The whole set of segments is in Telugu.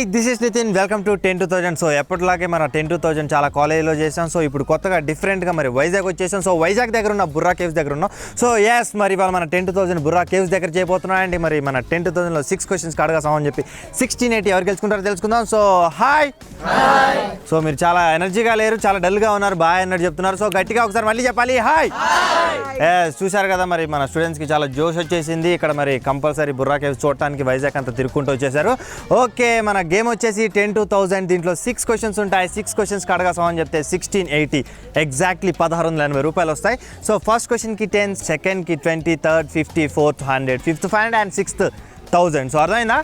Hi this is Nitin welcome to 10-2000. So ఎప్పటిలాగే మన 10-2000 చాలా కాలేజీలో చేసాం. సో ఇప్పుడు కొత్తగా డిఫరెంట్గా మరి వైజాగ్ వచ్చేసాం. సో వైజాగ్ దగ్గర ఉన్న బుర్రా కేవ్స్ దగ్గర ఉన్నాం. సో ఎస్ మరి ఇవాళ మన 10-2000 బుర్రా కేవ్స్ దగ్గర చేయబోతున్నాయండి. మరి మన 10-2000లో 6 క్వశ్చన్స్ అడగాసామని చెప్పి 1680 ఎవరు గెలుచుకుంటారో తెలుసుకుందాం. So hi. సో మీరు చాలా ఎనర్జీగా లేరు, చాలా డల్గా ఉన్నారు, బాగా అన్నట్టు చెప్తున్నారు. సో గట్టిగా ఒకసారి మళ్ళీ చెప్పాలి హాయ్. చూశారు కదా మరి మన స్టూడెంట్స్కి చాలా జోష్ వచ్చేసింది. ఇక్కడ మరి కంపల్సరీ బుర్రా కేవ్స్ చూడటానికి వైజాగ్ అంతా తిరుక్కుంటూ వచ్చేసారు. ఓకే మన గేమ్ వచ్చేసి 10-2000. దీంట్లో 6 క్వశ్చన్స్ ఉంటాయి. 6 క్వశ్చన్స్కి అడగాసామని చెప్తే 1680 ఎగ్జాక్ట్లీ 1680 రూపాయలు వస్తాయి. సో ఫస్ట్ క్వశ్చన్కి 10, సెకండ్కి 20, third 50, fourth 100, fifth 500 and sixth 1000. So అర్థమైందా?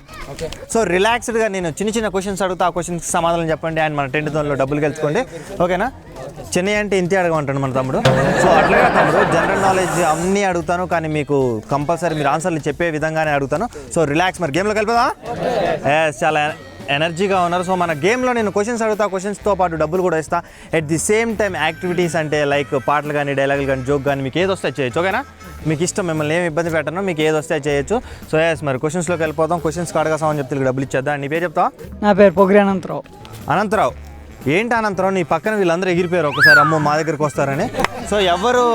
సో రిలాక్స్డ్గా నేను చిన్న క్వశ్చన్స్ అడుగుతా, ఆ క్వశ్చన్కి సమాధానం చెప్పండి అండ్ మన 10,000లో డబ్బులు గెలుచుకోండి. ఓకేనా? చెన్నై అంటే ఇంతే అడగమంటాడు మన తమ్ముడు. సో అట్లాగే తమ్ముడు జనరల్ నాలెడ్జ్ అన్నీ అడుగుతాను, కానీ మీకు కంపల్సరీ మీరు ఆన్సర్లు చెప్పే విధంగానే అడుగుతాను. So relax. మరి గేమ్లోకి వెళ్ళిపోదా? చాలా ఎనర్జీగా ఉన్నారు. సో మన గేమ్లో నేను క్వశ్చన్స్ అడుగుతా, క్వశ్చన్స్తో పాటు డబ్బులు కూడా ఇస్తా. At the same time activities అంటే లైక్ పాటలు కానీ, డైలాగులు కానీ, జోక్ కానీ మీకు ఏది వస్తే చేయొచ్చు. ఓకేనా? మీకు ఇష్టం, మిమ్మల్ని ఏమి ఇబ్బంది పెట్టను, మీకు ఏది వస్తే చేయొచ్చు. సో ఎస్ మరి క్వశ్చన్స్లోకి వెళ్ళిపోతాం. క్వశ్చన్స్కి అడగాసామని చెప్తే డబ్బులు ఇచ్చేద్దా. నీ పేరు చెప్తావా? నా పేరు పొగిరి అనంతరావు. అనంతరావు. ఏంటి అనంతరావు, నీ పక్కన వీళ్ళందరూ ఎగిరిపోయారు ఒకసారి అమ్మో మా దగ్గరికి వస్తారని. సో ఎవరు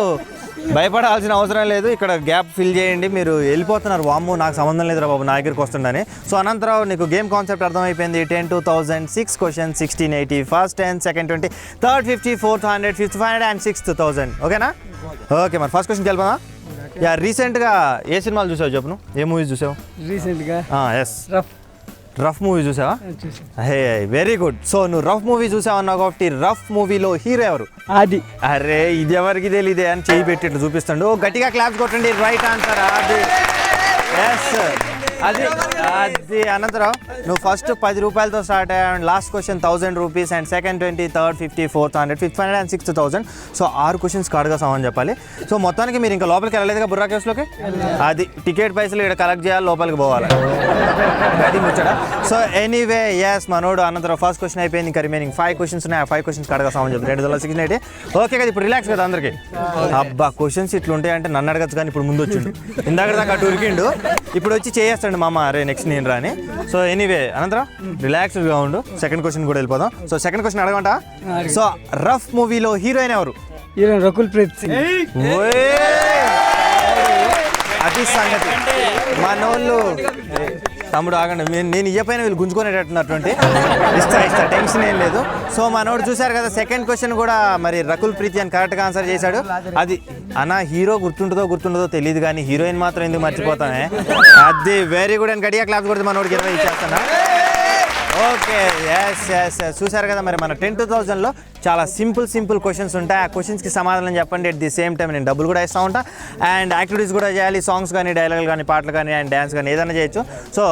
భయపడాల్సిన అవసరం లేదు. ఇక్కడ గ్యాప్ ఫిల్ చేయండి. మీరు వెళ్ళిపోతున్నారు, వామ్మో నాకు సంబంధం లేదురా బాబు నా దగ్గరికి వస్తుండని. సో అనంతరావు నీకు గేమ్ కాన్సెప్ట్ అర్థమైపోయింది. 10-2000, 6 questions, 1680, first 10, second 20, third 50, fourth 100, fifth 500 and sixth 1000. ఓకేనా? ఓకే మరి ఫస్ట్ క్వశ్చన్కి వెళ్ళిపోదా? యా రీసెంట్గా ఏ సినిమాలు చూసావు చెప్పు, నువ్వు ఏ మూవీస్ చూసావు రీసెంట్గా? ఎస్ రఫ్ మూవీ చూసావా? Hey very good. సో నువ్వు రఫ్ మూవీ చూసావు అన్నావు కాబట్టి రఫ్ మూవీలో హీరో ఎవరు? అది. అరే ఇది ఎవరికి తెలియదే అని చేయి పెట్టి చూపిస్తాడు. గట్టిగా క్లాప్స్ కొట్టండి. రైట్ ఆన్సర్ అది. ఎస్ అది అది అనంతరావు నువ్వు ఫస్ట్ 10 రూపాయలతో స్టార్ట్ అయ్యావు. Last question 1000 rupees and second 20, third 50, fourth 100, fifth 500 and sixth 1000. So 6 క్వశ్చన్స్కి అడగాసామని చెప్పాలి. సో మొత్తానికి మీరు ఇంకా లోపలికి వెళ్ళలేదుగా బుర్రా కేవ్స్లోకి? అది టికెట్ పైసలు ఇక్కడ కలెక్ట్ చేయాలి, లోపలికి పోవాలి. అది ముచ్చడా. సో ఎనీవే ఎస్ మనోడు అనంతరావు ఫస్ట్ క్వశ్చన్ అయిపోయింది. ఇంకా రిమైనింగ్ 5 క్వశ్చన్స్ ఉన్నాయి. ఆ 5 క్వశ్చన్స్కి అడగాసామని చెప్పి 2,680. ఓకే కదా, ఇప్పుడు రిలాక్స్ కదా అందరికీ. అబ్బా క్వశ్చన్స్ ఇట్లా ఉంటాయి అంటే నన్ను అడగచ్చు, కానీ ఇప్పుడు ముందు వచ్చిండు. ఇందాక దాకా అటు ఉరికిండు, ఇప్పుడు వచ్చి చేస్తాడు మామ అరే నెక్స్ట్ నేను రాని. సో ఎనీవే అనంతరం రిలాక్స్డ్గా ఉండు. సెకండ్ క్వశ్చన్ కూడా వెళ్ళిపోదాం. సో సెకండ్ క్వశ్చన్ అడగమంట. సో రఫ్ మూవీలో హీరోయిన్ ఎవరు? హీరోయిన్ రకుల్ ప్రీత్ సింగ్. అది సంగతి. మనోళ్ళు తమ్ముడు ఆగండి, నేను ఇయ్యపైన వీళ్ళు గుంజుకునేటట్టున్నటువంటి ఇస్తా టెన్షన్ ఏం లేదు. సో మనోడు చూశారు కదా సెకండ్ క్వశ్చన్ కూడా మరి రకుల్ ప్రీతి అని కరెక్ట్గా ఆన్సర్ చేశాడు. అది అన్న హీరో గుర్తుంటుందో తెలియదు, కానీ హీరోయిన్ మాత్రం ఎందుకు మర్చిపోతామే. అది వెరీ గుడ్ అని గడియా క్లాప్స్ కొడితే మనోడికి 20 ఇచ్చేస్తాను. ఓకే ఎస్ ఎస్ చూశారు కదా మరి మన 10-2000లో చాలా సింపుల్ క్వశ్చన్స్ ఉంటాయి. ఆ క్వశ్చన్స్కి సమాధానం చెప్పండి. ఎట్ ది సేమ్ టైం నేను డబ్బులు కూడా ఇస్తూ ఉంటా అండ్ యాక్టివిటీస్ కూడా చేయాలి. సాంగ్స్ కానీ, డైలాగులు కానీ, పాటలు కానీ అండ్ డ్యాన్స్ కానీ ఏదైనా చేయొచ్చు. సో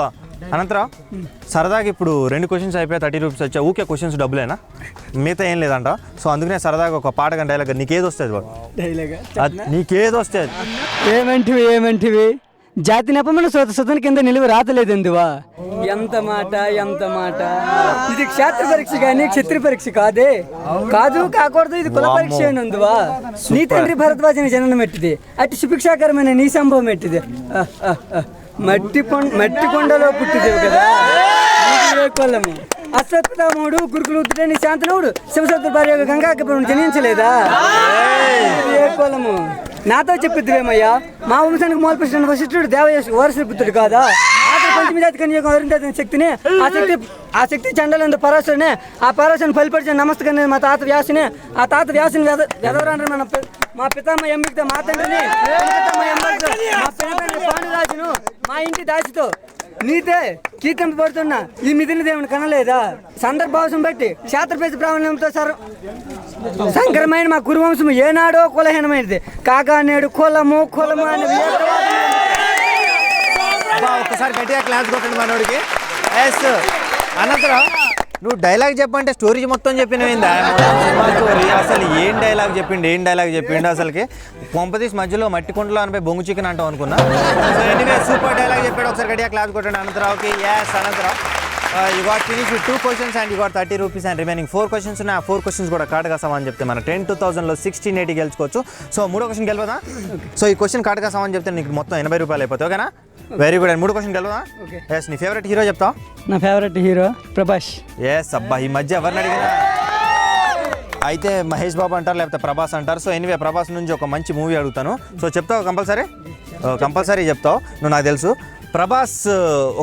అనంతరావు సరదాగా ఇప్పుడు 2 క్వశ్చన్స్ అయిపోయి 30 రూపీస్ వచ్చా. ఊకే క్వశ్చన్స్ డబ్బులేనా, మిగతా ఏం లేదంట. సో అందుకనే సరదాగా ఒక పాట కానీ డైలాగ్ నీకేది వస్తుంది బాబు? నీకేది వస్తుంది? ఏమంటివి జాతి నెపమైన సుతని కింద నిలువ రాతలేదందువా. ఎంత మాట ఇది క్షేత్ర పరీక్ష కానీ క్షత్రియ పరీక్ష కాదు కాకూడదు. ఇది కుల పరీక్ష అందువా. నీ తండ్రి భరద్వాజని జననం ఎట్టిది, అటు సుభిక్షాకరమైన నీ సంభవం ఎట్టిది. మట్టి కొండలో పుట్టిదేవు కదా కొల్లము. అశ్వత్థాముడు గురుకులుని శాంతనుడు శివశత్రు భార్య గంగాకపురం జనించలేదా కొల్లము. నాతో చెప్పిద్దువేమయ్యా, మా వంశానికి మూలపురుషుడు వశిష్ఠుడు దేవయశు వారసుడు పుత్రుడు కాదా. పంచమి జాతి కన్యకం అరుంధతి శక్తిని ఆ శక్తి చండలందు పరాశునే, ఆ పరాశుని ఫలిపరిచిన నమస్తకనే మా తాత వ్యాసునే, ఆ తాత వ్యాసుని వెదవరాని మా పితామ ఎంబిక మా తండ్రిని, మా పినతండ్రి పాండురాజును మా ఇంటి దాసితో నీతే కీర్తింపబడుతున్నా ఈ మిథున దేవుని కనలేదా. సందర్భావం బట్టి క్షేత్రపేత ప్రావణ్యంతో సంకరమైన మా కురువంశము ఏనాడో కులహీనమైనది కాగా నేడు కులము అని ఒక్కసారి గట్టిగా క్లాస్ కొట్టండి మనోడికి. ఎస్ అనంతరం నువ్వు డైలాగ్ చెప్పంటే స్టోరీ మొత్తం చెప్పినవిందా స్టోరీ? అసలు ఏం డైలాగ్ చెప్పిండు అసలుకి కొంపదీసి మధ్యలో మట్టి కుండలో అనిపై బొంగు చికెన్ అంటాం అనుకున్నా. సో ఎనీవే సూపర్ డైలాగ్ చెప్పాడు. ఒకసారి గట్టిగా క్లాస్ కొట్టండి అనంతరావుకి. Yes Anantharao you got finish with 2 questions and you got 30 rupees and remaining 4 questions ఉన్నాయి. ఆ 4 questions కూడా కరెక్ట్గా సమాధానం చెప్తే మన 10,000లో 1680 గెలుచుకోవచ్చు. సో మూడో క్వశ్చన్ గెలవదా? సో ఈ క్వశ్చన్ కరెక్ట్గా సమాధానం చెప్తే నీకు మొత్తం 80 రూపాయలు అయిపోతాయి. ఓకేనా? Very good. అండ్ మూడో క్వశ్చన్ గెలవదా? ఎస్. నీ ఫేవరెట్ హీరో చెప్తావా? నా ఫేవరెట్ హీరో ప్రభాస్. ఎస్. అబ్బా ఈ మధ్య ఎవరిని అడిగినా అయితే మహేష్ బాబు అంటారు, లేకపోతే ప్రభాస్ అంటారు. సో ఎనీవే ప్రభాస్ నుంచి ఒక మంచి మూవీ అడుగుతాను. సో చెప్తావు కంపల్సరీ చెప్తావు. నువ్వు నాకు తెలుసు. ప్రభాస్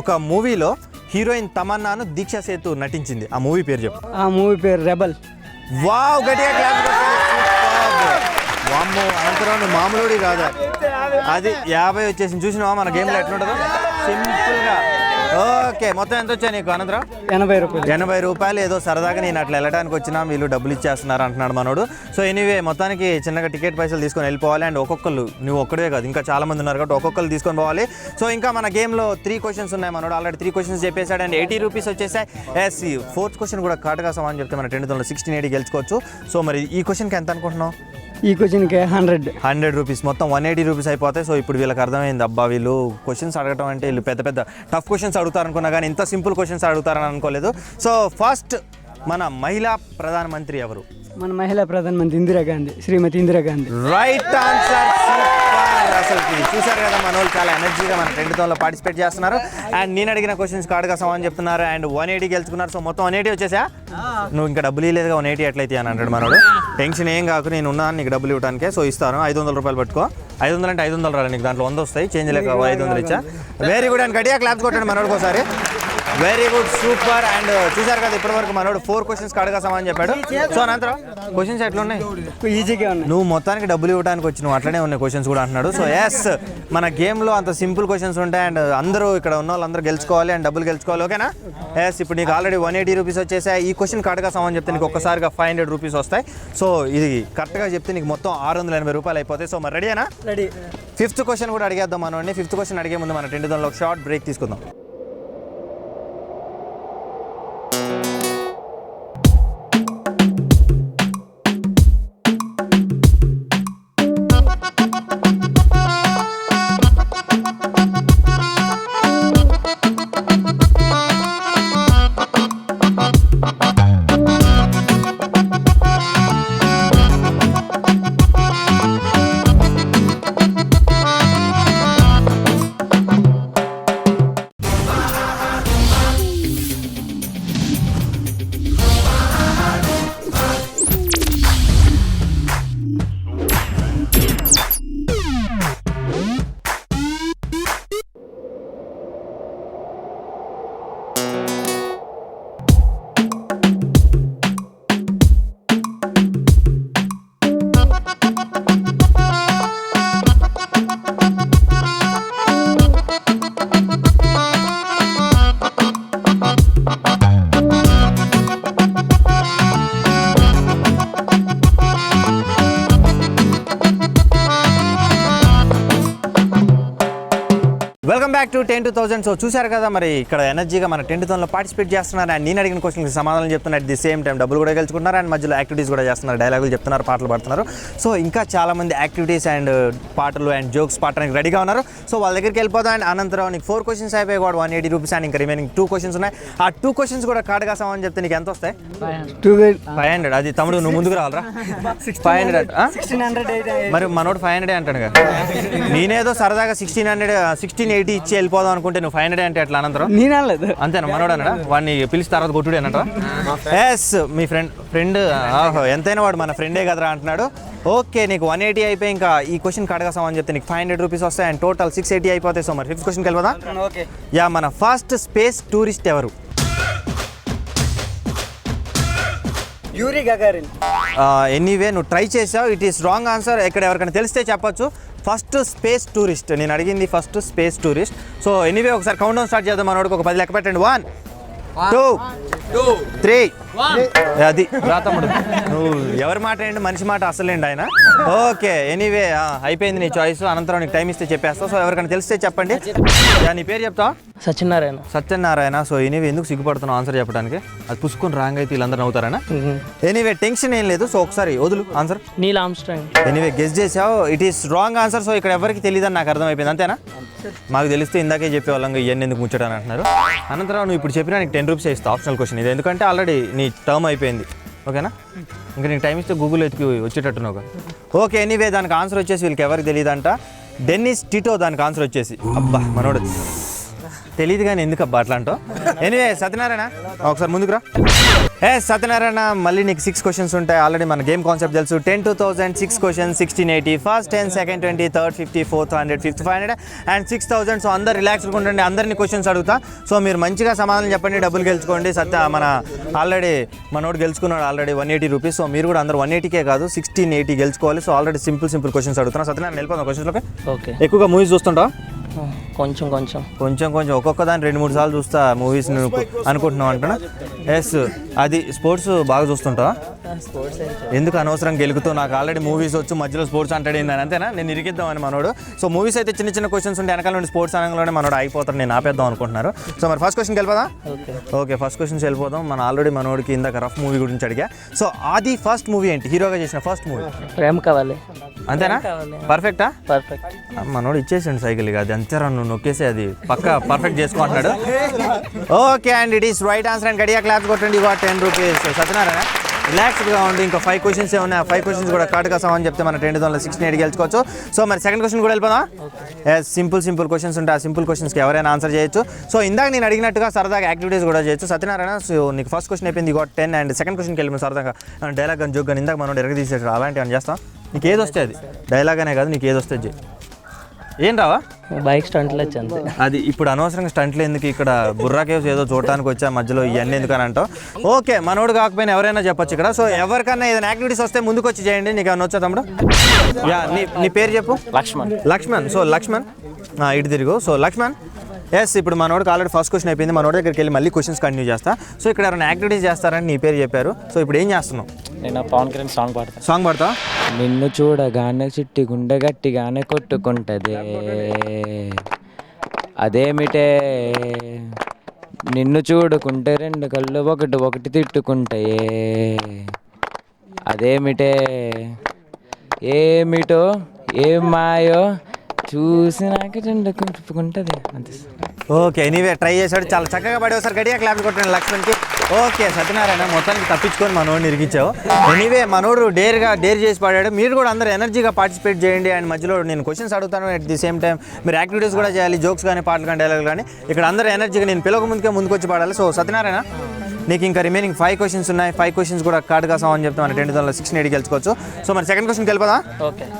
ఒక మూవీలో హీరోయిన్ తమన్నాను దీక్షా సేతు నటించింది. ఆ మూవీ పేరు చెప్పు. ఆ మూవీ పేరు రెబల్. వావ్, గట్టిగా క్లాప్ వామ్మో అనంతరం నువ్వు మామూలుడి కాదు. అది 50 వచ్చేసింది. చూసినావా మన గేమ్లో ఎట్లుంటుందో సింపుల్గా. ఓకే, మొత్తం ఎంత వచ్చాయి నీకు అనంతరం? 80 రూపాయలు. ఏదో సరదాగా నేను అట్లా వెళ్ళడానికి వచ్చినా వీళ్ళు డబ్బులు ఇచ్చేస్తున్నారు అంటున్నాడు మనోడు. సో ఎనీవే మొత్తానికి చిన్నగా టికెట్ పైసలు తీసుకొని వెళ్ళిపోవాలి. అండ్ ఒక్కొక్కరు, నువ్వు ఒక్కడే కాదు ఇంకా చాలా మంది ఉన్నారు కాబట్టి ఒక్కొక్కరు తీసుకొని పోవాలి. సో ఇంకా మన గేమ్లో 3 questions ఉన్నాయి. మనోడు ఆల్రెడీ 3 questions చెప్పేశాడు అండ్ 80 రూపీస్ వచ్చేసాయి. ఎస్. 4th question కూడా కరెక్ట్గా సమాధానం చెప్తే మన 10,000లో 1680 గెలుచుకోవచ్చు. సో మరి ఈ క్వశ్చన్కి ఎంత అనుకుంటున్నావు? ఈ క్వశ్చన్కి 100 రూపీస్. మొత్తం 180 రూపీస్ అయిపోతాయి. సో ఇప్పుడు వీళ్ళకి అర్థమైంది, అబ్బా వీళ్ళు క్వశ్చన్స్ అడగటం అంటే వీళ్ళు పెద్ద పెద్ద టఫ్ క్వశ్చన్స్ అడుగుతారనుకున్నా కానీ ఇంత సింపుల్ క్వశ్చన్స్ అడుగుతారని అనుకోలేదు. సో ఫస్ట్ మన మహిళా ప్రధానమంత్రి ఎవరు? మన మహిళా ప్రధానమంత్రి ఇందిరాగాంధీ, శ్రీమతి ఇందిరాగాంధీ. Right answer. అసలు చూసారు కదా మన వాళ్ళు చాలా ఎనర్జీగా మన 10,000లో పార్టిసిపేట్ చేస్తున్నారు. అండ్ నేను అడిగిన క్వశ్చన్స్ కార్డుగా సమాధానం చెప్తున్నారు. అండ్ 180 గెలుచుకున్నారు. సో మొత్తం 180 వచ్చేసా. నువ్వు ఇంకా డబ్బులు ఇవ్వలేదుగా 180 ఎట్లయితే అని అంటాడు మనోడు. టెన్షన్ ఏం కాకు, నేను ఉన్నాను నీకు డబ్బులు ఇవ్వడానికే. సో ఇస్తాను 500 రూపాయలు పట్టుకో. 500 అంటే 500 రాలి నీకు, దాంట్లో 100 వస్తాయి. చేంజ్ లేక 500 ఇచ్చా. Very good. అండ్ గట్టిగా క్లాప్స్ కొట్టండి మనోడికి ఒకసారి. Very good, super. అండ్ చూసారు కదా ఇప్పటివరకు మనోడు 4 questions కడగా సమాధానం చెప్పాడు. సో అనంతరం క్వశ్చన్స్ ఎట్లా ఉన్నాయి? ఈజీగా ఉన్నాయి. నువ్వు మొత్తానికి డబ్బులు ఇవ్వడానికి వచ్చి నువ్వు అట్లనే ఉన్నాయి క్వశ్చన్స్ కూడా అంటున్నాడు. సో ఎస్, మన గేమ్లో అంత సింపుల్ క్వశ్చన్స్ ఉంటాయి. అండ్ అందరూ ఇక్కడ ఉన్న వాళ్ళందరూ గెలుచుకోవాలి అండ్ డబ్బులు గెలుచుకోవాలి. ఓకేనా? ఎస్. ఇప్పుడు నీకు ఆల్రెడీ 180 రూపీస్ వచ్చేసాయి. ఈ క్వశ్చన్ కడగా సమాధానం చెప్తే నీకు ఒక్కసారిగా 500 రూపీస్ వస్తాయి. సో ఇది కరెక్ట్గా చెప్తే నీకు మొత్తం 680 రూపాయలు అయిపోతాయి. సో మరి రెడీనా? రెడీ. 5th question కూడా అడిగేద్దాం మనోడిని. 5th question అడిగే ముందు మన 10,000లో ఒక షార్ట్ బ్రేక్ తీసుకుందాం. Welcome back to 10,000. సో చూసారు కదా మరి ఇక్కడ ఎనర్జీగా మన 10,000లో పార్టిసిపేట్ చేస్తున్నారు. అండ్ నేను అడిగిన క్వశ్చన్కి సమాధానం చెప్తున్నారు. అట్ ది సేమ్ టైం డబ్బులు కూడా గెలుచుకుంటున్నారు. అండ్ మధ్యలో యాక్టివిటీస్ కూడా చేస్తున్నారు, డైలాగులు చెప్తున్నారు, పాటలు పాడుతున్నారు. సో ఇంకా చాలామంది యాక్టివిటీస్ అండ్ పాటలు అండ్ జోక్స్ పాడడానికి రెడీగా ఉన్నారు. సో వాళ్ళ దగ్గరికి వెళ్ళిపోతాం. అండ్ అనంతరం నీకు 4 questions అయిపోయి కూడా 180 రూపీస్. అండ్ ఇంకా రిమైనింగ్ 2 questions ఉన్నాయి. ఆ 2 questions కూడా కార్డుగా సమాధానం చెప్తే నీకు ఎంత వస్తాయి? 500. అది తమ్ముడు నువ్వు ముందుకు రావాలరా. 500. 1600. మరి మనోడు 500 అంటాడుగా. నేనేదో సరదాగా 1680 ఇచ్చి వెళ్ళిపోదాం అనుకుంటే నువ్వు 500 అంటే ఎట్లా అనంతరం? నేనలేదు. అంతేనా? మనోడు అన్నాడా? వాడిని పిలిచి తర్వాత కొట్టుడు అన్నట్రా? ఎస్, మీ ఫ్రెండ్ ఆహో ఎంతైనా వాడు మన ఫ్రెండే కదరా అంటున్నాడు. ఓకే, నీకు 180 అయిపోయి ఇంకా ఈ క్వశ్చన్ కడగా సమాధానం చెప్తే నీకు 500 రూపీస్ వస్తాయి. అండ్ టోటల్ 680 అయిపోతాయి. సో మరి 5th క్వశ్చన్కి వెళ్ళిపోదా? ఓకే. యా, మన ఫస్ట్ స్పేస్ టూరిస్ట్ ఎవరు? Yuri Gagarin. ఎనీవే నువ్వు ట్రై చేసావు. It is wrong answer. ఇక్కడ ఎవరికైనా తెలిస్తే చెప్పొచ్చు. ఫస్ట్ స్పేస్ టూరిస్ట్ నేను అడిగింది first space tourist. So anyway ఒకసారి కౌంట్ డౌన్ స్టార్ట్ చేద్దాం. మనోడికి ఒక 10 లెక్క పెట్టండి. 1 2 3 అది రా తమ్ముడు, నువ్వు ఎవరి మాట ఏంటి, మనిషి మాట అసలేండి ఆయన. ఓకే ఎనీవే అయిపోయింది నీ చాయిస్. అనంతరం నీకు టైం ఇస్తే చెప్పేస్తావు. సో ఎవరికైనా తెలిస్తే చెప్పండి. నీ పేరు చెప్తావా? సత్యనారాయణ. సత్యనారాయణ. సో ఎనీవే ఎందుకు సిగ్గుపడుతున్నావు ఆన్సర్ చెప్పడానికి? అది పుసుకొని రాంగ్ అయితే వీళ్ళందరూ అవుతారనా? ఎనీవే టెన్షన్ ఏం లేదు. సో ఒకసారి వదులు answer. Neil Armstrong. Anyway guess చేసావు, it is wrong answer. So ఇక్కడ ఎవరికి తెలియదని నాకు అర్థమైపోయింది, అంతేనా? మాకు తెలిస్తే ఇందాకే చెప్పేవాళ్ళం ఇవన్నీ ఎందుకు ముచ్చటని అంటున్నారు. అనంతరం నువ్వు ఇప్పుడు చెప్పినా నీకు 10 రూపీస్ ఇస్తావు ఆప్షనల్ క్వశ్చన్ ఇది, ఎందుకంటే ఆల్రెడీ నీ టర్మ్ అయిపోయింది. ఓకేనా? ఇంకా నీకు టైం ఇస్తే గూగుల్ ఎత్తుకి వచ్చేటట్టున్నావు. ఓకే ఎనీవే దానికి ఆన్సర్ వచ్చేసి వీళ్ళకి ఎవరికి తెలియదంట, డెన్నిస్ టిటో దానికి ఆన్సర్ వచ్చేసి. అబ్బా మనోడు తెలియదు కానీ ఎందుకు అబ్బా అట్లా అంటావు. ఎనీవే సత్యనారాయణ ఒకసారి ముందుకు రా. సత్యనారాయణ మళ్ళీ నీకు 6 క్వశ్చన్స్ ఉంటాయి. ఆల్రెడీ మన గేమ్ కాన్సెప్ట్ తెలుసు. 10 to 1000 6 questions, 1680, first 10, second 20, third 50, fourth 100, fifth 500 and 6000. So అందరు రిలాక్స్గా ఉండండి. అందరినీ క్వశ్చన్స్ అడుగుతా. సో మీరు మంచిగా సమాధానం చెప్పండి, డబ్బులు గెలుచుకోండి. మన ఆల్రెడీ మనోడు గెలుచుకున్నాడు ఆల్రెడీ 180 రూపీస్. సో మీరు కూడా అందరూ 180కే కాదు 1680 గెలుచుకోవాలి. సో ఆల్రెడీ సింపుల్ క్వశ్చన్స్ అడుగుతున్నా. సత్యనారాయణ వెళ్ళిపోతాం క్వశ్చన్స్లోకి. ఓకే. ఎక్కువగా మూవీస్ చూస్తుంటావా? కొంచెం ఒక్కొక్క దాన్ని 2-3 సార్లు చూస్తా మూవీస్ అనుకుంటున్నావు అంటున్నా. ఎస్ అది స్పోర్ట్స్ బాగా చూస్తుంటావా? ఎందుకు అనవసరం గెలుగుతూ, నాకు ఆల్రెడీ మూవీస్ వచ్చు మధ్యలో స్పోర్ట్స్ అంటాడు ఏందని, అంతేనా? నేను ఇరికిద్దామని మనోడు. సో మూవీస్ అయితే చిన్న క్వశ్చన్స్ ఉంటే వెనకాల నుండి స్పోర్ట్స్ అనగానే మనోడు అయిపోతాడు, నేను ఆపేద్దాం అనుకుంటున్నారు. సో మరి ఫస్ట్ క్వశ్చన్కి వెళ్ళిపోదా? ఓకే ఫస్ట్ క్వశ్చన్స్ వెళ్ళిపోదాం. మన ఆల్రెడీ మనోడికి ఇందాక రఫ్ మూవీ గురించి అడిగా. సో అది ఫస్ట్ మూవీ ఏంటి, హీరోగా చేసిన ఫస్ట్ మూవీ? ప్రేమ కావాలి. అంతేనా? పర్ఫెక్టా? పర్ఫెక్ట్. మనోడు ఇచ్చేసాడు సైకిల్ ఇక అది అంతేరా, నువ్వు నొక్కేసి అది పక్కా పర్ఫెక్ట్ చేసుకుంటున్నాడు. Okay and it is right answer and గడియా క్లాప్స్ కొట్టండి. ఇవాళ 10 రూపీస్. సత్యనారాయణ రిలాక్స్డ్గా ఉండి ఇంకా 5 క్వశ్చన్స్ ఉన్నాయి. ఆ 5 క్వశ్చన్స్ కూడా కార్డుగా సమాన్ చెప్తే మన 10,1680 గెలుచుకోవచ్చు. సో మరి సెకండ్ క్వశ్చన్ కూడా వెళ్ళిపోదా? సింపుల్ క్వశ్చన్స్ ఉంటాయి. ఆ సింపుల్ క్వశ్చన్స్కి ఎవరైనా ఆన్సర్ చేయొచ్చు. సో ఇందాక నేను అడిగినట్టుగా సరదాగా యాక్టివిటీస్ కూడా చేయొచ్చు. సత్యనారాయణ సో నీకు ఫస్ట్ క్వశ్చన్ అయిపోయింది, ఇవాళ 10 అండ్ సెకండ్ క్వశ్చన్కి వెళ్ళిపోయి సరదాగా డైలాగ్ అని జోక్ అని ఇందాక మనం ఎరగ తీసేసాడు. అలాంటివి అని చేస్తాం. నీకు ఏది వస్తే అది, డైలాగ్ అనే కాదు, నీకు ఏది వస్తే అది. ఏం రావా? బైక్ స్టంట్లు వచ్చి అది ఇప్పుడు అనవసరంగా స్టంట్లు ఎందుకు, ఇక్కడ బుర్రా కేవ్స్ ఏదో చూడటానికి వచ్చా మధ్యలో ఇవన్నీ ఎందుకు అని అంటావు. ఓకే మనోడు కాకపోయినా ఎవరైనా చెప్పొచ్చు ఇక్కడ. సో ఎవరికన్నా ఏదైనా యాక్టివిటీస్ వస్తే ముందుకు వచ్చి చేయండి. నీకు ఏమైనా వచ్చా తమ్ముడు? నీ పేరు చెప్పు. లక్ష్మణ్. సో లక్ష్మణ్ ఇటు తిరుగు. సో లక్ష్మణ్ ఎస్ ఇప్పుడు మనోడికి ఆల్రెడీ ఫస్ట్ క్వశ్చన్ అయిపోయింది. మనోడి దగ్గరికి వెళ్ళి మళ్ళీ క్వశ్చన్స్ కంటిన్యూ చేస్తా. సో ఇక్కడ ఎవరైనా యాక్టివిటీస్ చేస్తారని నీ పేరు చెప్పారు. సో ఇప్పుడు ఏం చేస్తున్నావు? నేను పవన్ కళ్యాణ్ సాంగ్ పాడతా. నిన్ను చూడగానే చిట్టి గుండె గట్టిగానే కొట్టుకుంటదే, అదేమిటే నిన్ను చూడుకుంటే 2 కళ్ళు ఒకటి తిట్టుకుంటాయే, అదేమిటే ఏమిటో ఏం మాయో చూసినాక 2 కొట్టుకుంటుంది అంతే. ఓకే ఎనీవే ట్రై చేశాడు, చాలా చక్కగా పడి ఒకసారి గడిగా క్లాప్ కొట్టాను లక్ష్మణ్కి. ఓకే సత్యనారాయణ మొత్తానికి తప్పించుకొని మనోడిని ఇరిగించావు. ఎనీవే మనోడు డేర్ చేసి పడాడు. మీరు కూడా అందరూ ఎనర్జీగా పార్టిసిపేట్ చేయండి. అండ్ మధ్యలో నేను క్వశ్చన్స్ అడుగుతాను, అట్ ది సేమ్ టైం మీరు యాక్టివిటీస్ కూడా చేయాలి, జోక్స్ కానీ పాటలు కానీ డైలాగ్ కానీ. ఇక్కడ అందరూ ఎనర్జీగా నేను పిలవక ముందుకు వచ్చి పాడాలి. సో సత్యనారాయణ నీకు ఇంకా రిమైనింగ్ 5 క్వశ్చన్స్ ఉన్నాయి. 5 క్వశ్చన్స్ కూడా కార్డుగా సమాన్ చెప్తే మన 10,1680 గెలుచుకోవచ్చు. సో మరి సెకండ్ క్వశ్చన్కి వెళ్ళిపోదా?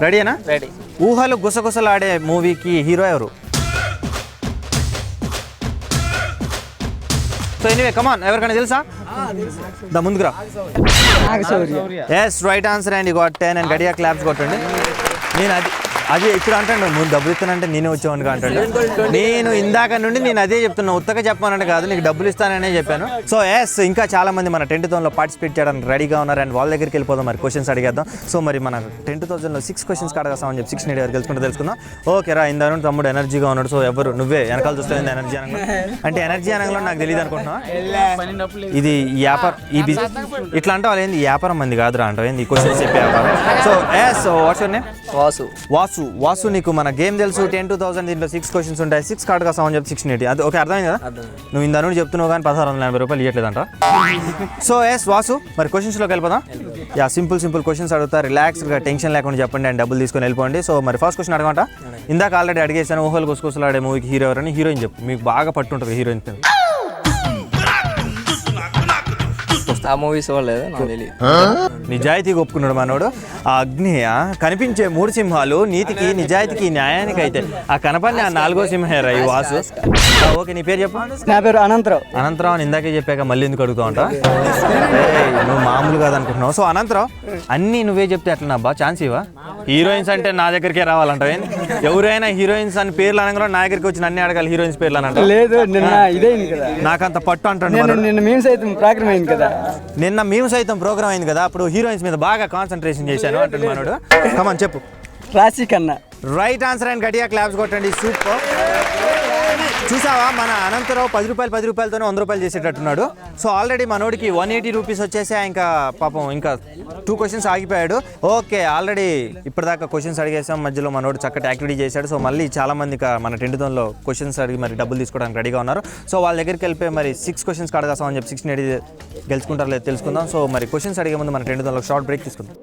రెడీనా? రెడీ. ఊహలు గుసగుసలాడే మూవీకి హీరో ఎవరు? సో ఎనీవే కమాన్ ఎవరికైనా తెలుసా? ముందుకురా. Yes right answer and you got 10 and గడియా క్లాప్స్ కొట్టండి. నేను అదే ఇప్పుడు అంటాను, నువ్వు డబ్బులు ఇస్తానంటే నేనే వచ్చావనుకో అంటాడు. నేను ఇందాక నుండి నేను అదే చెప్తున్నా, ఉత్తగా చెప్పానంటే కాదు, నీకు డబ్బులు ఇస్తాననే చెప్పాను. సో ఎస్ ఇంకా చాలా మంది మన 10,000లో పార్టిసిపేట్ చేయడానికి రెడీగా ఉన్నారు. అండ్ వాళ్ళ దగ్గరికి వెళ్ళిపోదాం, మరి క్వశ్చన్స్ అడిగేద్దాం. సో మరి మన 10,000లో 6 క్వశ్చన్స్ కడగాసామని చెప్పి 680 వరకు తెలుసుకుందాం. ఓకే రా ఇందా నుండి తమ్ముడు ఎనర్జీగా ఉన్నాడు. సో ఎవరు నువ్వే వెనకాల చూస్తే ఎనర్జీ అనగా అంటే ఎనర్జీ అనగా నాకు తెలియదు అనుకుంటున్నా. ఇది వ్యాపారం, ఈ బిజినెస్ ఇట్లా అంటే వాళ్ళు ఏంది వ్యాపారం మంది కాదురా అంటావు, ఏంది క్వశ్చన్స్ చెప్పే వ్యాపారం. So yes what's your name? Vasu. నీకు మన గేమ్ తెలుసు. 10 to 1000 దీంట్లో 6 క్వశ్చన్స్ ఉంటాయి. 6 కార్డుగా సమాన్ చెప్పి 680 అది ఓకే అర్థమైంది కదా? నువ్వు ఇందా నుండి చెప్తున్నావు కానీ 1680 రూపాయలు ఇవ్వట్లేదంట. సో ఎస్ వాసు మరి క్వశ్చన్స్లోకి వెళ్ళిపోదాం. సింపుల్ క్వశ్చన్స్ అడుగుతా, రిలాక్స్గా టెన్షన్ లేకుండా చెప్పండి అండ్ డబ్బులు తీసుకొని వెళ్ళిపోండి. సో మరి ఫస్ట్ క్వశ్చన్ అడగమంట. ఇందాక ఆల్రెడీ అడిగేసాను, ఊహలు గుసగుసలాడే మూవీకి హీరో ఎవరని. హీరోయిన్ చెప్పు, మీకు బాగా పట్టుంటుంది హీరోయిన్. చూస్తా ఆ మూవీస్ చూడలేదు, నాకు తెలియదు. నిజాయితీగా ఒప్పుకున్నాడు మనోడు. ఆ అగ్ని కనిపించే 3 సింహాలు నీతికి, నిజాయితీకి, న్యాయానికి అయితే ఆ కనపడిన ఆ 4వ సింహేరా ఈ వాసు. ఓకే, నీ పేరు చెప్పు. నా పేరు అనంతరావు. అనంతరావు అని ఇందాకే చెప్పాక మళ్ళీ ఎందుకు అడుగుతా ఉంటా? నువ్వు మామూలు కాదనుకుంటున్నావు. సో అనంతరావు, అన్నీ నువ్వే చెప్తే ఎట్లా అబ్బా, ఛాన్స్ ఇవా? హీరోయిన్స్ అంటే నా దగ్గరికే రావాలంటావే? ఎవరైనా హీరోయిన్స్ అని పేర్లు అనగా నా దగ్గరికి వచ్చి నన్ను అడగాలి హీరోయిన్స్ పేర్లు అని అంటే? లేదు, నిన్న ఇదేంది కదా, నాకంత పట్టు అంటాడు. నిన్న మేము సైతం ప్రోగ్రామ్ అయింది కదా. నిన్న మేము సైతం ప్రోగ్రామ్ అయింది కదా, అప్పుడు హీరోయిన్స్ మీద బాగా కాన్సన్ట్రేషన్ చేశాను అంటాడు మనోడు. కమాన్ చెప్పు. రాశి కన్నా. రైట్ ఆన్సర్ అండ్ గట్టిగా క్లాప్స్ కొట్టండి. సూపర్. చూసావా, మన అనంతరావు 10 రూపాయలతోనే 100 రూపాయలు చేసేటట్టున్నాడు. సో ఆల్రెడీ మనోడికి 180 రూపీస్ వచ్చేసా. ఇంకా పాపం ఇంకా 2 క్వశ్చన్స్ ఆగిపోయాడు. ఓకే, ఆల్రెడీ ఇప్పటిదాకా క్వశ్చన్స్ అడిగేసాం, మధ్యలో మనోడు చక్కటి యాక్టివిటీ చేశాడు. సో మళ్ళీ చాలా మంది మన టెంటుతోన్లో క్వశ్చన్స్ అడిగి మరి డబ్బులు తీసుకోవడానికి రెడీగా ఉన్నారు. సో వాళ్ళ దగ్గరికి వెళ్ళిపోయి మరి 6 క్వశ్చన్స్ అడగాసామని చెప్పి 6 అడిగి గెలుచుకుంటారు లేదు తెలుసుకుందాం. సో మరి క్వశ్చన్స్ అడిగే ముందు మన టెంటుతోన్లో షార్ట్ బ్రేక్ తీసుకుందాం.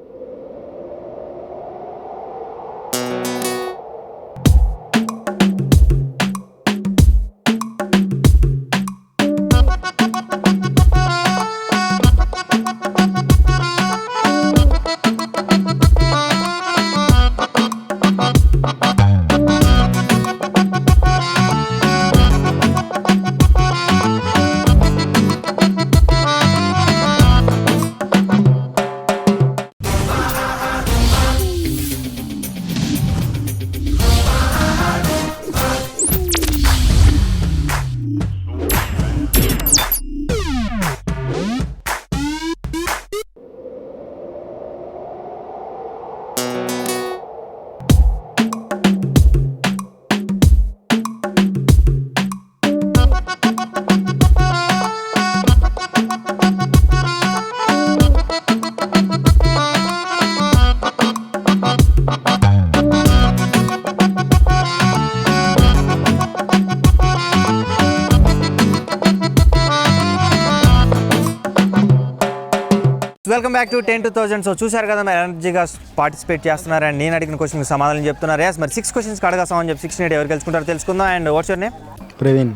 Welcome back to 10-2000. సో చూసారు కదా మరి ఎనర్జీగా పార్టిసిపేట్ చేస్తున్నారు అండ్ నేను అడిగిన క్వశ్చన్కి సమాధానం చెప్తున్నారు. ఎస్, మరి 6 క్వశ్చన్స్కి అడగాసామని చెప్పి 6 ఎవరు గెలుచుకుంటారో తెలుసుకుందాం. And what's your name? Praveen.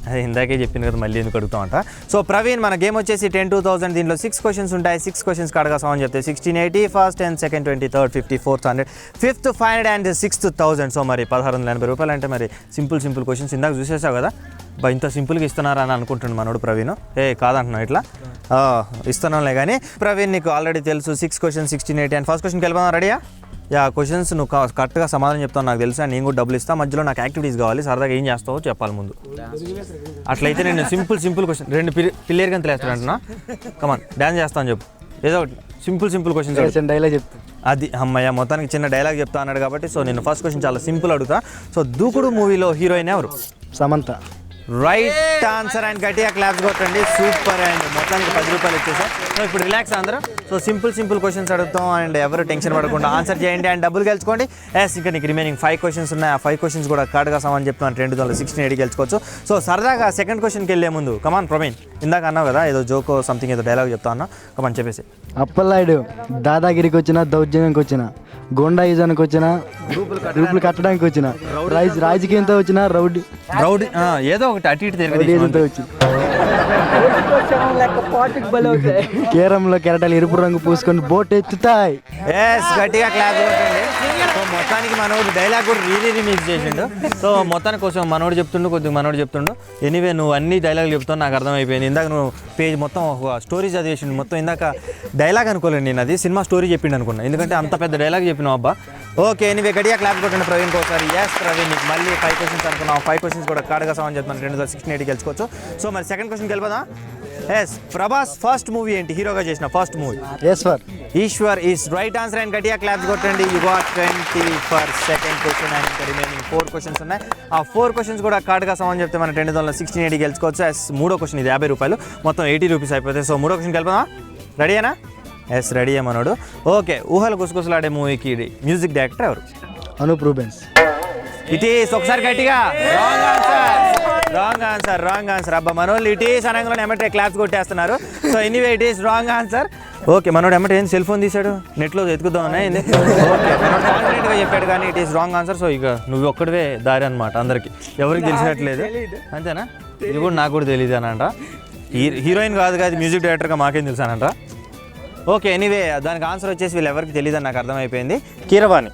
అది ఇందాకే చెప్పింది కదా, మళ్ళీ ఎందుకు అడుగుతాం అంట. సో ప్రవీణ్, మన గేమ్ వచ్చేసి 10-2000. దీంట్లో 6 క్వశ్చన్స్ ఉంటాయి. 6 క్వశ్చన్స్కి అడగాసామని చెప్తే 1680, first 10, second 20, third 50, fourth 100, fifth 500 and 6th 1000. So మరి 1680 రూపాయలు అంటే మరి సింపుల్ క్వశ్చన్స్ ఇందాక చూసేసావు కదా, ఇంత సింపుల్గా ఇస్తున్నారని అనుకుంటున్నాను మనోడు ప్రవీణ్. కాదంటున్నావు ఇట్లా ఇస్తున్నాంలే కానీ. ప్రవీణ్, నీకు ఆల్రెడీ తెలుసు 6 క్వశ్చన్స్ 1680 అండ్ ఫస్ట్ క్వశ్చన్కి వెళ్ళిపోదాం. రెడీయా? క్వశ్చన్స్ నువ్వు కరెక్ట్గా సమాధానం చెప్తావు నాకు తెలుసు. నేను కూడా డబ్బులు ఇస్తాను. మధ్యలో నాకు యాక్టివిటీస్ కావాలి, సరదాగా ఏం చేస్తావో చెప్పాలి ముందు. అట్లయితే నేను సింపుల్ క్వశ్చన్ 2 పిల్లేరు గంతలు వేస్తాను అంటున్నా. కమాన్, డ్యాన్స్ చేస్తాను చెప్పు ఏదో ఒకటి. సింపుల్ క్వశ్చన్స్ డైలాగ్ చెప్తా. అది అమ్మయ్య, మొత్తానికి చిన్న డైలాగ్ చెప్తా అన్నాడు కాబట్టి సో నేను ఫస్ట్ క్వశ్చన్ చాలా సింపుల్ అడుగుతా. సో దూకుడు మూవీలో హీరోయిన్ ఎవరు? సమంత. రైట్ ఆన్సర్ అండ్ గట్టిగా క్లాప్స్ కొట్టండి. సూపర్. అండ్ మొత్తానికి 10 రూపాయలు వచ్చేసాం. సో ఇప్పుడు రిలాక్స్ అందరూ. సో సింపుల్ క్వశ్చన్స్ అడుగుతాం అండ్ ఎవరు టెన్షన్ పడకుండా ఆన్సర్ చేయండి అండ్ డబ్బులు గెలుచుకోండి. ఇంకా నీకు రిమైనింగ్ 5 క్వశ్చన్స్ ఉన్నాయి. ఆ 5 క్వశ్చన్స్ కూడా కార్డుగా సామని చెప్తున్నాను. 1680 గెలుచుకోవచ్చు. సో సరదాగా సెకండ్ క్వశ్చన్కి వెళ్ళే ముందు కమాన్ ప్రవీణ్, ఇందాక అన్నావు కదా ఏదో జోకో సంథింగ్ ఏదో డైలాగ్ చెప్తా అన్నా, కమాన్ చెప్పేసి. అప్పలాయుడు దాదాగిరికి వచ్చిన, దౌర్జన్యానికి వచ్చిన, గోండాయిజానికి వచ్చిన, రూపులు కట్టడానికి వచ్చిన, రాజకీయంతో వచ్చిన, రౌడీ ఏదో ఒకటి అటు ఇటు తిరిగి కేరంలో కెరటాలు ఎరుపు రంగు పూసుకొని బోట్ ఎత్తుతాయి. గట్టిగా క్లాప్ కొట్టండి. సో మొత్తానికి మనోడు డైలాగ్ కూడా రీమిక్స్ చేసిండు. సో మొత్తానికి కొంచెం మనోడు చెప్తుండు. ఎనీవే, నువ్వు అన్ని డైలాగులు చెప్తావు, నాకు అర్థమైపోయింది. ఇందాక నువ్వు పేజ్ మొత్తం స్టోరీ చదివేసిండు. మొత్తం ఇందాక డైలాగ్ అనుకోలేండి, నేను అది సినిమా స్టోరీ చెప్పిండు అనుకున్నా, ఎందుకంటే అంత పెద్ద డైలాగ్ చెప్పినావు అబ్బా. ఓకే, ఎనీవే గట్టిగా క్లాప్ కొట్టండి ప్రవీణ్ ఒకసారి. ఎస్ ప్రవీణ్, నీకు మళ్ళీ 5 క్వశ్చన్స్ అనుకున్నావు. 5 క్వశ్చన్స్ కూడా కార్డుగా సామని చెప్తాను. 1680 గెలుచుకోవచ్చు. సో మరి సెకండ్ క్వశ్చన్కి వెళ్ళిపోదా? ఎస్, ప్రభాస్ ఫస్ట్ మూవీ ఏంటి హీరోగా చేసిన first movie? Eeshwar is right answer and గట్టిగా క్లాప్స్ కొట్టండి. You got 20 for second question and remaining 4 questions ఉన్నాయి. ఆ 4 క్వశ్చన్స్ కూడా కార్డుగా సామని చెప్తే మన 1680 గెలుచుకోవచ్చు. ఎస్, 3వ క్వశ్చన్ ఇది 50 రూపాయలు, మొత్తం 80 రూపీస్ అయిపోతాయి. సో 3వ క్వశ్చన్కి వెళ్ళిపోదా? రెడీయేనా? ఎస్, రెడీ అమ్మన్నాడు. ఓకే, ఊహలు గుసగుసలాడే మూవీకి మ్యూజిక్ డైరెక్టర్ ఎవరు? అనూప్ రూబెన్స్. It is. ఒకసారి గట్టిగా. Wrong answer. అబ్బా, మనోళ్ళు ఇట్ ఈస్ అనగానే ఎమ్మటే క్లాప్స్ కొట్టేస్తున్నారు. So anyway it is wrong answer. Okay, మనోడు ఎమ్మటే ఏంది సెల్ ఫోన్ తీశాడు, నెట్లో ఎత్తుకుదామన్నా ఏంది? ఓకే, మనోడు కాన్ఫిడెంట్గా చెప్పాడు కానీ it is wrong answer. So ఇక నువ్వు ఒక్కడివే దారి అనమాట, అందరికి ఎవరికి తెలిసినట్లేదు అంతేనా? ఇది కూడా నాకు కూడా తెలియదు అని అంట. హీరోయిన్ కాదు కాదు మ్యూజిక్ డైరెక్టర్గా మాకేం తెలుసానంట. ఓకే ఎనీవే దానికి ఆన్సర్ వచ్చేసి వీళ్ళు ఎవరికి తెలియదని నాకు అర్థమైపోయింది. కీరవాణి.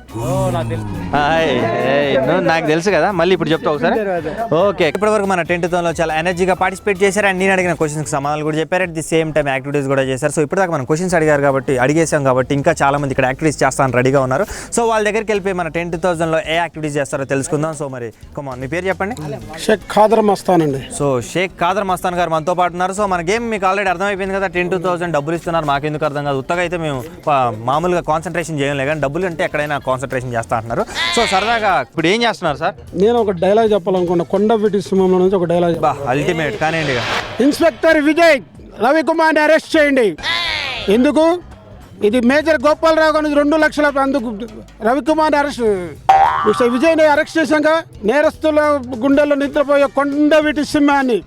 నాకు తెలుసు కదా, మళ్ళీ ఇప్పుడు చెప్తా ఒకసారి. ఓకే ఇప్పటివరకు మన 10th చాలా ఎనర్జీగా పార్టిసిపేట్ చేశారు అండ్ నేను అడిగిన క్వశ్చన్స్కి సమాధానాలు కూడా చెప్పారు. At the same time activities కూడా చేశారు. సో ఇప్పటిదాకా మనం క్వశ్చన్స్ అడిగేసాం కాబట్టి ఇంకా చాలా మంది ఇక్కడ యాక్టివిటీస్ చేస్తాను రెడీగా ఉన్నారు. సో వాళ్ళ దగ్గరికి వెళ్ళిపోయి మన 10,000లో ఏ యాక్టివిటీస్ చేస్తారో తెలుసుకుందాం. సో మరి కమాన్ మీ పేరు చెప్పండి. షేక్ ఖాదర్ మస్తాన్ అండి. సో షేక్ ఖాదర్ మస్తాన్ గారు మనతో పాటు ఉన్నారు. సో మన గేమ్ మీకు ఆల్రెడీ అర్థమైపోయింది కదా, 10,000 డబ్బులు ఇస్తున్నారు. మాకెందుకు అర్థం కాదు, ఉత్తగా అయితే మేము మామూలుగా కాన్సన్ట్రేషన్ చేయలేదు కానీ డబ్బులు అంటే ఎక్కడైనా కాన్సన్ట్రేషన్ చేస్తా అంటున్నారు. సో సరదాగా ఇప్పుడు ఏం చేస్తున్నారు సార్? నేను ఒక డైలాగ్ చెప్పాలనుకున్నా. కొండవీటి సింహంలో నుంచి ఒక డైలాగ్. అల్టిమేట్ కానివ్వండి. ఇన్స్పెక్టర్ విజయ్ రవికుమార్ని అరెస్ట్ చేయండి. ఎందుకు? ఇది మేజర్ గోపాలరావు గారి 2 లక్షల అందుకు రవికుమార్ని అరెస్ట్ మిస్టర్ విజయ్ని అరెస్ట్ చేశాక నేరస్తుల గుండెల్లో నిద్రపోయే కొండవీటి సింహాన్ని.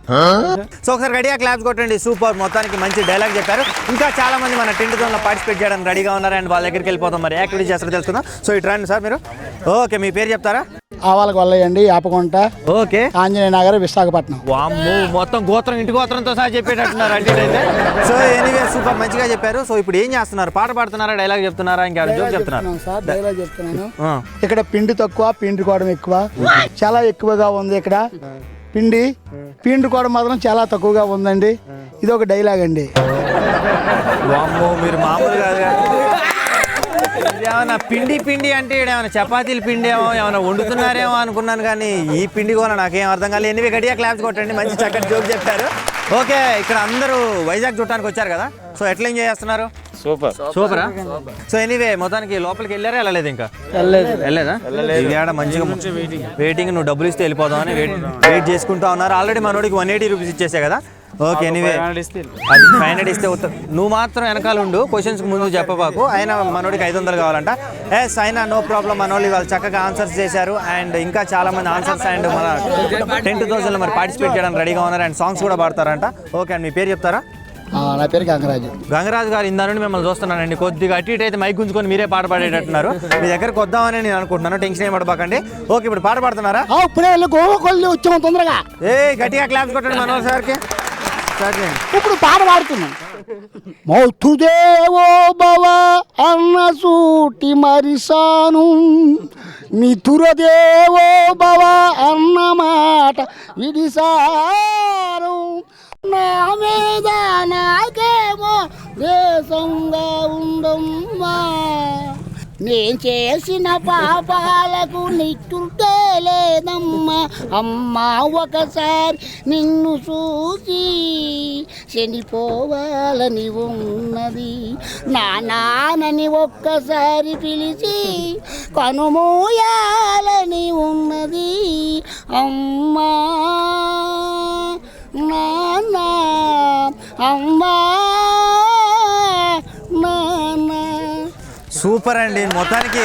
సో ఒకసారి రెడీగా క్లాప్స్ కొట్టండి. సూపర్, మొత్తానికి మంచి డైలాగ్ చెప్పారు. ఇంకా చాలా మంది మన 10th పార్టిసిపేట్ చేయడానికి రెడీగా ఉన్నారు అండ్ వాళ్ళ దగ్గరికి వెళ్ళిపోతాం. మరి యాక్టివిటీ చేస్తారో తెలుసుకుందాం. సో ఇటు రండి సార్ మీరు. ఓకే మీ పేరు చెప్తారా? ఆవాలకు వల్లయండి ఆపకుంట. ఓకే ఆంజనేయ నగర్ విశాఖపట్నం. వామ్మో మొత్తం గోత్రం ఇంటి గోత్రంతో సహా చెప్పేటట్టున్నారు అంటే. సో ఎనీవే సూపర్ మంచిగా చెప్పారు. సో ఇప్పుడు ఏం చేస్తున్నారు? పాట పాడుతున్నారా, డైలాగ్ చెప్తున్నారా, ఇంకా జోక్ చెప్తున్నారు? సార్ డైలాగ్ చెప్తున్నాను. ఇక్కడ పిండి తక్కువ పిండుకోవడం ఎక్కువ, చాలా ఎక్కువగా ఉంది ఇక్కడ పిండుకోవడం మాత్రం చాలా తక్కువగా ఉందండి. ఇది ఒక డైలాగ్ అండి. వామ్మో మీరు మామూలు కాదు. ఏమన్నా పిండి అంటే ఏమైనా చపాతీల పిండి ఏమైనా వండుతున్నారేమో అనుకున్నాను కానీ ఈ పిండి కూడా నాకేం అర్థం కాలేదు. ఎనివే గట్టిగా క్లాప్స్ కొట్టండి, మంచి చక్కటి జోక్ చెప్పారు. ఓకే ఇక్కడ అందరూ వైజాగ్ చూడటానికి వచ్చారు కదా, సో ఎట్లా ఎంజాయ్ చేస్తున్నారు? సూపరా? సో ఎనీవే మొత్తానికి లోపలికి వెళ్ళారా వెళ్ళలేదు? ఇంకా వెళ్ళలేదా? ఇది మంచిగా వెయిటింగ్, నువ్వు డబ్బులు ఇస్తే వెళ్ళిపోదామని వెయిట్ చేసుకుంటా ఉన్నారు. ఆల్రెడీ మనోడికి 180 రూపీస్ ఇచ్చేసా కదా. ఓకే ఎనీవే అది 500 ఇస్తే నువ్వు మాత్రం వెనకాల ఉండు, క్వశ్చన్స్కి ముందు చెప్పబాకు. ఆయన మనోడికి 500 కావాలంట. ఎస్ అయినా నో ప్రాబ్లం. మనోళ్ళు వాళ్ళు చక్కగా ఆన్సర్స్ చేశారు అండ్ ఇంకా చాలా మంది ఆన్సర్స్ అండ్ మన 10,000 మరి పార్టిసిపేట్ చేయడానికి రెడీగా ఉన్నారు అండ్ సాంగ్స్ కూడా పాడతారంట. ఓకే అండ్ మీ పేరు చెప్తారా? నా పేరు గంగరాజు. గంగరాజు గారు ఇందా నుండి మిమ్మల్ని చూస్తున్నానండి. కొద్దిగా అటు ఇటు అయితే మైక్ గుంజుకొని మీరే పాట పాడేటట్టున్నారు. మీ దగ్గరకు వద్దామని నేను అనుకుంటున్నాను, టెన్షన్ ఏం పడబాకండి. ఓకే ఇప్పుడు పాట పాడుతున్నారా? వచ్చాము తొందరగా. గట్టిగా క్లాప్స్ కొట్టండి మనోజ్ సార్కి. ఇప్పుడు పాట పాడుతున్నాను. మౌతుదేవో భవ అన్న సూటి మరిసాను, మిథురదేవో భవ అన్న మాట విడిసాను, నా మీద నాకేమో దేశంగా ఉండమ్మా, నేను చేసిన పాపాలకు నిట్టుతే లేదమ్మా, అమ్మా ఒకసారి నిన్ను చూసి చనిపోవాలని ఉన్నది, నా నాన్నని ఒక్కసారి పిలిచి కనుమూయాలని ఉన్నది, అమ్మా నాన్న అమ్మా నాన్న. సూపర్ అండి, మొత్తానికి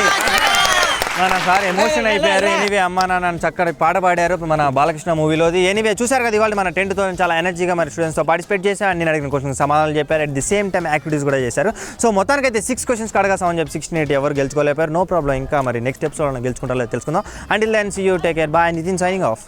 మన సార్ ఎమోషన్ అయిపోయారు. ఎనీవే అమ్మా నాన్న చక్కటి పాట పాడారు మన బాలకృష్ణ మూవీలోది. ఎనీవే చూసారు కదా ఇవాళ మన 10th చాలా ఎనర్జీగా మరి స్టూడెంట్స్తో పార్టిసిపేట్ చేశారు. నేను అడిగిన క్వశ్చన్ సమాధానాలు చెప్పారు. At the same time activities కూడా చేశారు. సో మొత్తానికి అయితే 6 క్వశ్చన్స్ అడగాసామని చెప్పి 68 ఎవరు గెలుచుకోలేపారు. నో ప్రాబ్లం, ఇంకా మరి నెక్స్ట్ ఎపిసోడ్లో గెలుచుకుంటారో తెలుసుకుందాం. Until then see you, take care, bye. Nitin signing off.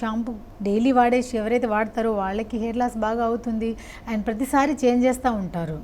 Shampoo daily ఎవరైతే వాడతారో వాళ్ళకి హెయిర్ లాస్ బాగా అవుతుంది అండ్ ప్రతిసారి చేంజ్ చేస్తూ ఉంటారు.